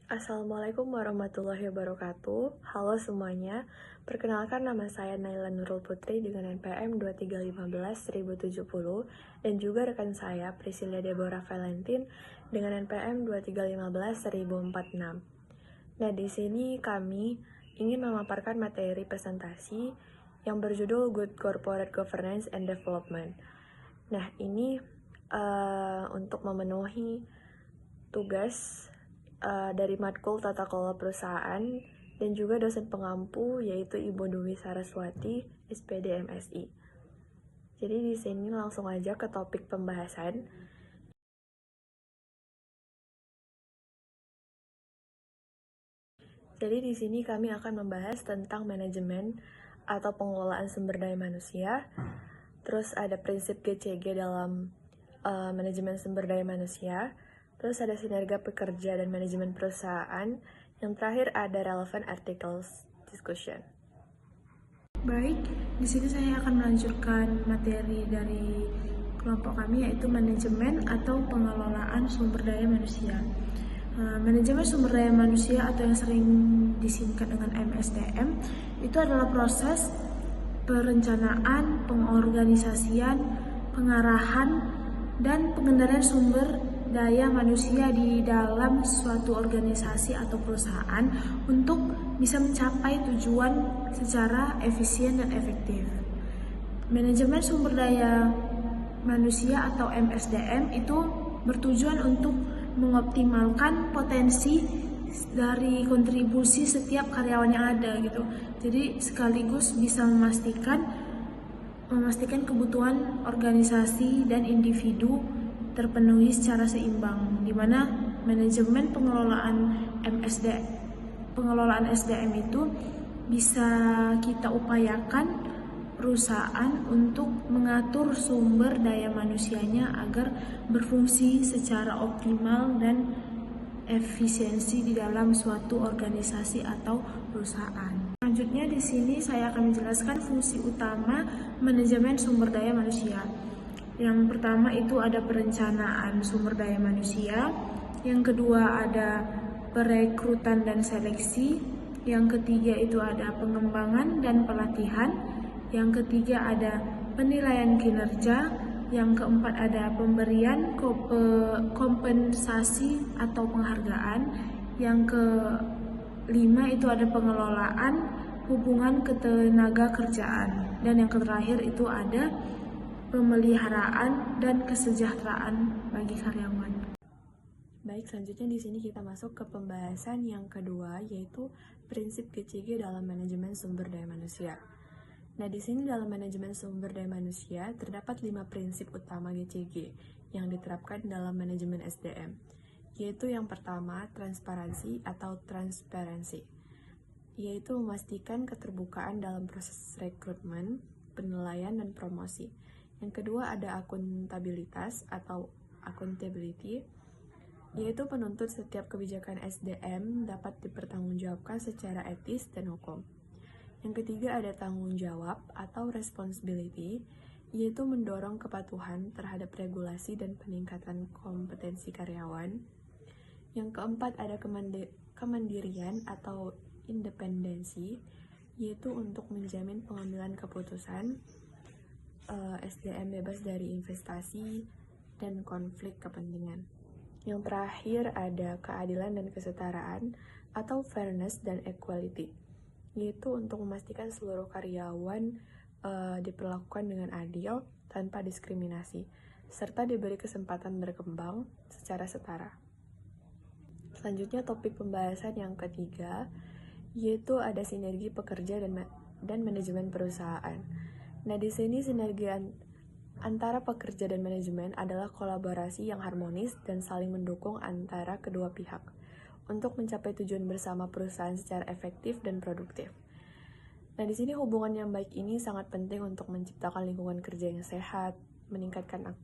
Assalamualaikum warahmatullahi wabarakatuh. Halo semuanya, perkenalkan nama saya Naila Nurul Putri dengan NPM 2315-1070 dan juga rekan saya Priscilia Deborah Valentin dengan NPM 2315-1046. Nah, di sini kami ingin memaparkan materi presentasi yang berjudul Good Corporate Governance and Development. Nah, ini untuk memenuhi tugas dari matkul Tata Kelola Perusahaan dan juga dosen pengampu yaitu Ibu Dwi Saraswati, SPD MSI. Jadi di sini langsung aja ke topik pembahasan. Jadi di sini kami akan membahas tentang manajemen atau pengelolaan sumber daya manusia. Terus ada prinsip GCG dalam manajemen sumber daya manusia. Terus ada sinergi pekerja dan manajemen perusahaan. Yang terakhir ada relevant articles discussion. Baik, di sini saya akan melanjutkan materi dari kelompok kami yaitu manajemen atau pengelolaan sumber daya manusia. Manajemen sumber daya manusia atau yang sering disingkat dengan MSDM itu adalah proses perencanaan, pengorganisasian, pengarahan, dan pengendalian sumber daya manusia di dalam suatu organisasi atau perusahaan untuk bisa mencapai tujuan secara efisien dan efektif. Manajemen sumber daya manusia atau MSDM itu bertujuan untuk mengoptimalkan potensi dari kontribusi setiap karyawan yang ada gitu. Jadi sekaligus bisa memastikan kebutuhan organisasi dan individu terpenuhi secara seimbang, di mana manajemen pengelolaan SDM itu bisa kita upayakan perusahaan untuk mengatur sumber daya manusianya agar berfungsi secara optimal dan efisiensi di dalam suatu organisasi atau perusahaan. Selanjutnya di sini saya akan menjelaskan fungsi utama manajemen sumber daya manusia. Yang pertama itu ada perencanaan sumber daya manusia, yang kedua ada perekrutan dan seleksi, yang ketiga itu ada pengembangan dan pelatihan, yang ketiga ada penilaian kinerja, yang keempat ada pemberian kompensasi atau penghargaan, yang kelima itu ada pengelolaan hubungan ketenaga kerjaan, dan yang terakhir itu ada pemeliharaan dan kesejahteraan bagi karyawan. Baik, selanjutnya di sini kita masuk ke pembahasan yang kedua, yaitu prinsip GCG dalam manajemen sumber daya manusia. Nah, di sini dalam manajemen sumber daya manusia terdapat 5 prinsip utama GCG yang diterapkan dalam manajemen SDM, yaitu yang pertama, transparansi atau transparency, yaitu memastikan keterbukaan dalam proses rekrutmen, penilaian, dan promosi. Yang kedua ada akuntabilitas atau accountability, yaitu menuntut setiap kebijakan SDM dapat dipertanggungjawabkan secara etis dan hukum. Yang ketiga ada tanggung jawab atau responsibility, yaitu mendorong kepatuhan terhadap regulasi dan peningkatan kompetensi karyawan. Yang keempat ada kemandirian atau independensi, yaitu untuk menjamin pengambilan keputusan SDM bebas dari investasi dan konflik kepentingan. Yang terakhir ada keadilan dan kesetaraan atau fairness dan equality, yaitu untuk memastikan seluruh karyawan diperlakukan dengan adil tanpa diskriminasi, serta diberi kesempatan berkembang secara setara. Selanjutnya topik pembahasan yang ketiga, yaitu ada sinergi pekerja dan manajemen perusahaan. Nah, di sini sinergi antara pekerja dan manajemen adalah kolaborasi yang harmonis dan saling mendukung antara kedua pihak untuk mencapai tujuan bersama perusahaan secara efektif dan produktif. Nah, di sini hubungan yang baik ini sangat penting untuk menciptakan lingkungan kerja yang sehat, meningkatkan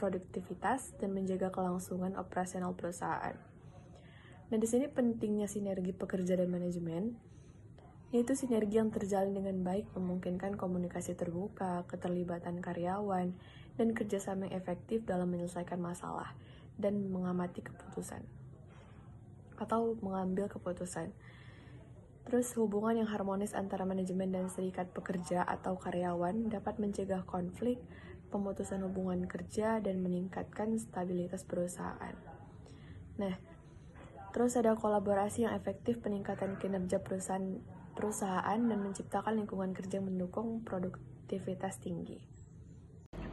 produktivitas, dan menjaga kelangsungan operasional perusahaan. Nah, di sini pentingnya sinergi pekerja dan manajemen, yaitu sinergi yang terjalin dengan baik memungkinkan komunikasi terbuka, keterlibatan karyawan, dan kerjasama yang efektif dalam menyelesaikan masalah dan mengamati keputusan. atau mengambil keputusan. Terus hubungan yang harmonis antara manajemen dan serikat pekerja atau karyawan dapat mencegah konflik, pemutusan hubungan kerja, dan meningkatkan stabilitas perusahaan. Nah, terus ada kolaborasi yang efektif, peningkatan kinerja perusahaan dan menciptakan lingkungan kerja yang mendukung produktivitas tinggi.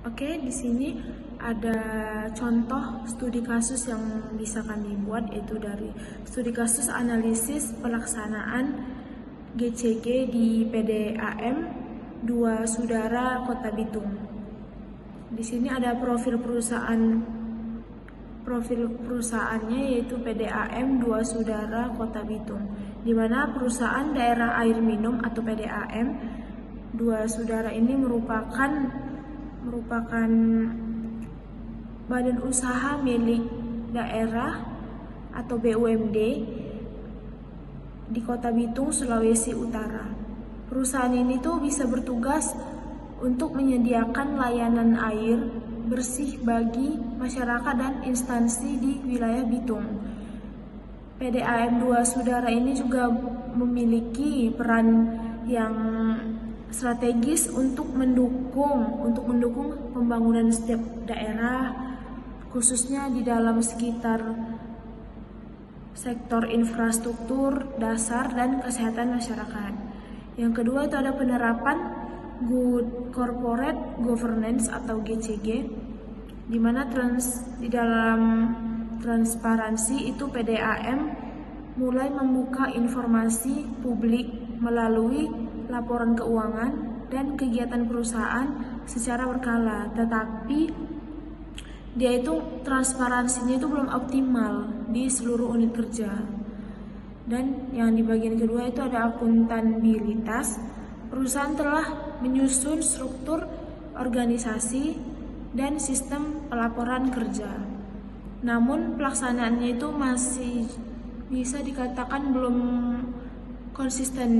Oke, di sini ada contoh studi kasus yang bisa kami buat, yaitu dari studi kasus analisis pelaksanaan GCG di PDAM 2 Saudara Kota Bitung. Di sini ada profil perusahaannya, yaitu PDAM 2 Saudara Kota Bitung, di mana perusahaan daerah air minum atau PDAM 2 Saudara ini merupakan badan usaha milik daerah atau BUMD di Kota Bitung, Sulawesi Utara. Perusahaan ini tuh bisa bertugas untuk menyediakan layanan air bersih bagi masyarakat dan instansi di wilayah Bitung. PDAM 2 Saudara ini juga memiliki peran yang strategis untuk mendukung pembangunan setiap daerah, khususnya di dalam sekitar sektor infrastruktur dasar dan kesehatan masyarakat. Yang kedua itu ada penerapan Good Corporate Governance atau GCG, di mana di dalam transparansi itu PDAM mulai membuka informasi publik melalui laporan keuangan dan kegiatan perusahaan secara berkala, tetapi dia itu transparansinya itu belum optimal di seluruh unit kerja. Dan yang di bagian kedua itu ada akuntabilitas. Perusahaan telah menyusun struktur organisasi dan sistem pelaporan kerja, namun pelaksanaannya itu masih bisa dikatakan belum konsisten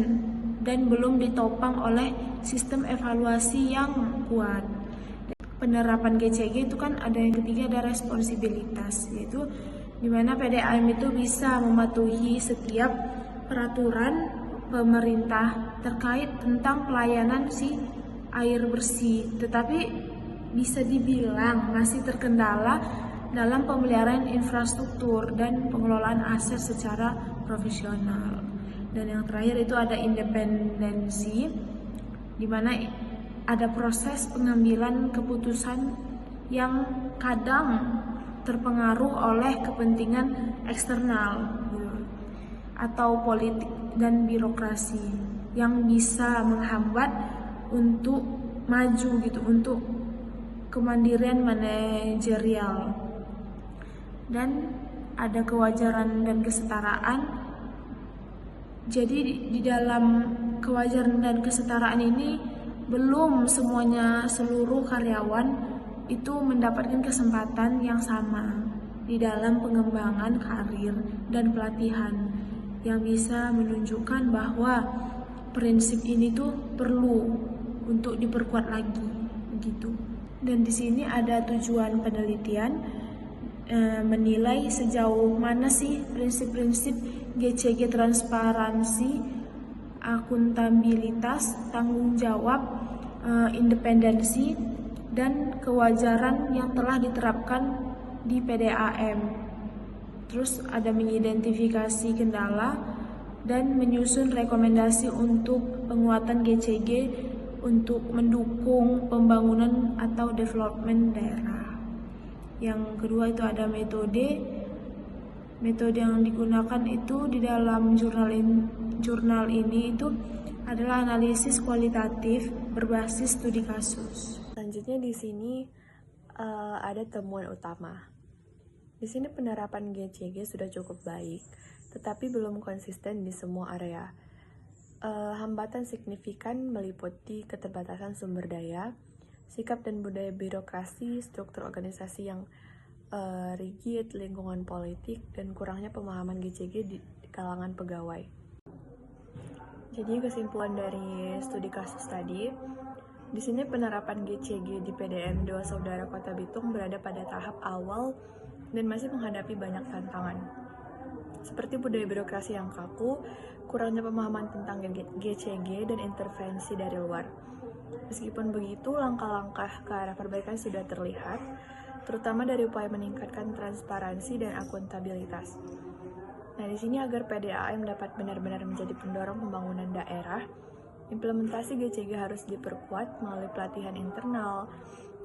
dan belum ditopang oleh sistem evaluasi yang kuat. Penerapan GCG itu kan ada yang ketiga, ada responsibilitas, yaitu di mana PDAM itu bisa mematuhi setiap peraturan pemerintah terkait tentang pelayanan si air bersih, tetapi bisa dibilang masih terkendala dalam pemeliharaan infrastruktur dan pengelolaan aset secara profesional. Dan yang terakhir itu ada independensi, di mana ada proses pengambilan keputusan yang kadang terpengaruh oleh kepentingan eksternal atau politik dan birokrasi yang bisa menghambat untuk maju untuk kemandirian manajerial. Dan ada kewajaran dan kesetaraan. Jadi di dalam kewajaran dan kesetaraan ini belum semuanya, seluruh karyawan itu mendapatkan kesempatan yang sama di dalam pengembangan karir dan pelatihan, yang bisa menunjukkan bahwa prinsip ini tuh perlu untuk diperkuat lagi begitu. Dan di sini ada tujuan penelitian menilai sejauh mana sih prinsip-prinsip GCG transparansi, akuntabilitas, tanggung jawab, independensi, dan kewajaran yang telah diterapkan di PDAM. Terus ada mengidentifikasi kendala dan menyusun rekomendasi untuk penguatan GCG untuk mendukung pembangunan atau development daerah. Yang kedua itu ada metode yang digunakan itu di dalam jurnal ini itu adalah analisis kualitatif berbasis studi kasus. Selanjutnya di sini ada temuan utama. Di sini penerapan GCG sudah cukup baik, tetapi belum konsisten di semua area. Hambatan signifikan meliputi keterbatasan sumber daya, sikap dan budaya birokrasi, struktur organisasi yang rigid, lingkungan politik, dan kurangnya pemahaman GCG di kalangan pegawai. Jadi kesimpulan dari studi kasus tadi, di sini penerapan GCG di PDAM 2 Saudara Kota Bitung berada pada tahap awal dan masih menghadapi banyak tantangan. seperti budaya birokrasi yang kaku, kurangnya pemahaman tentang GCG, dan intervensi dari luar. Meskipun begitu, langkah-langkah ke arah perbaikan sudah terlihat, terutama dari upaya meningkatkan transparansi dan akuntabilitas. Nah, di sini agar PDAM dapat benar-benar menjadi pendorong pembangunan daerah, implementasi GCG harus diperkuat melalui pelatihan internal,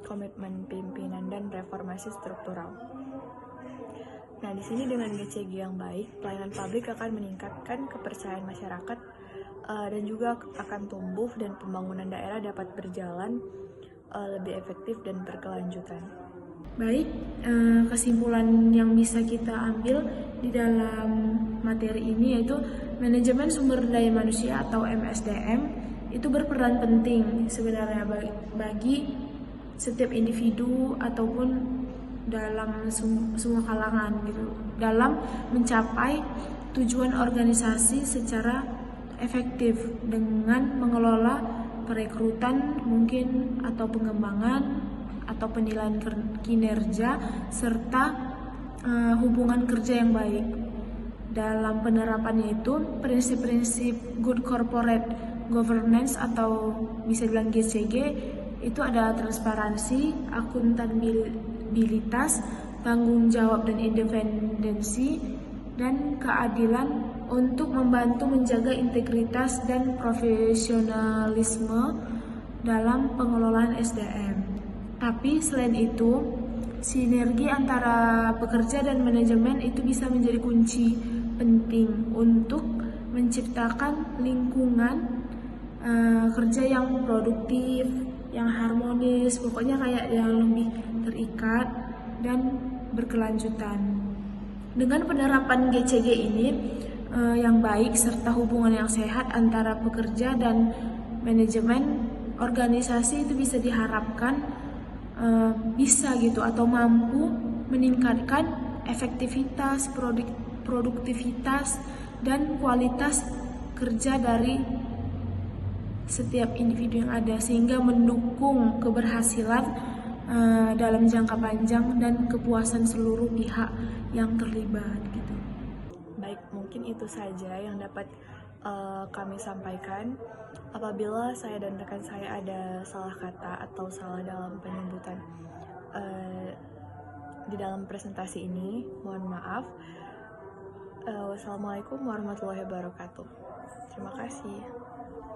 komitmen pimpinan, dan reformasi struktural. Nah, di sini dengan GCG yang baik, pelayanan publik akan meningkatkan kepercayaan masyarakat dan juga akan tumbuh dan pembangunan daerah dapat berjalan lebih efektif dan berkelanjutan. Baik, kesimpulan yang bisa kita ambil di dalam materi ini yaitu manajemen sumber daya manusia atau MSDM itu berperan penting sebenarnya bagi setiap individu ataupun dalam semua kalangan gitu dalam mencapai tujuan organisasi secara efektif dengan mengelola perekrutan mungkin atau pengembangan atau penilaian kinerja serta hubungan kerja yang baik. Dalam penerapannya itu prinsip-prinsip good corporate governance atau bisa bilang GCG itu ada transparansi, akuntabilitas, tanggung jawab dan independensi, dan keadilan untuk membantu menjaga integritas dan profesionalisme dalam pengelolaan SDM. Tapi selain itu, sinergi antara pekerja dan manajemen itu bisa menjadi kunci penting untuk menciptakan lingkungan kerja yang produktif, yang harmonis, pokoknya kayak yang lebih terikat dan berkelanjutan. Dengan penerapan GCG ini yang baik serta hubungan yang sehat antara pekerja dan manajemen, organisasi itu bisa diharapkan bisa gitu atau mampu meningkatkan efektivitas, produktivitas, dan kualitas kerja dari setiap individu yang ada sehingga mendukung keberhasilan dalam jangka panjang dan kepuasan seluruh pihak yang terlibat gitu. Baik, mungkin itu saja yang dapat kami sampaikan. Apabila saya dan rekan saya ada salah kata atau salah dalam penyebutan di dalam presentasi ini, mohon maaf. Wassalamualaikum warahmatullahi wabarakatuh. Terima kasih.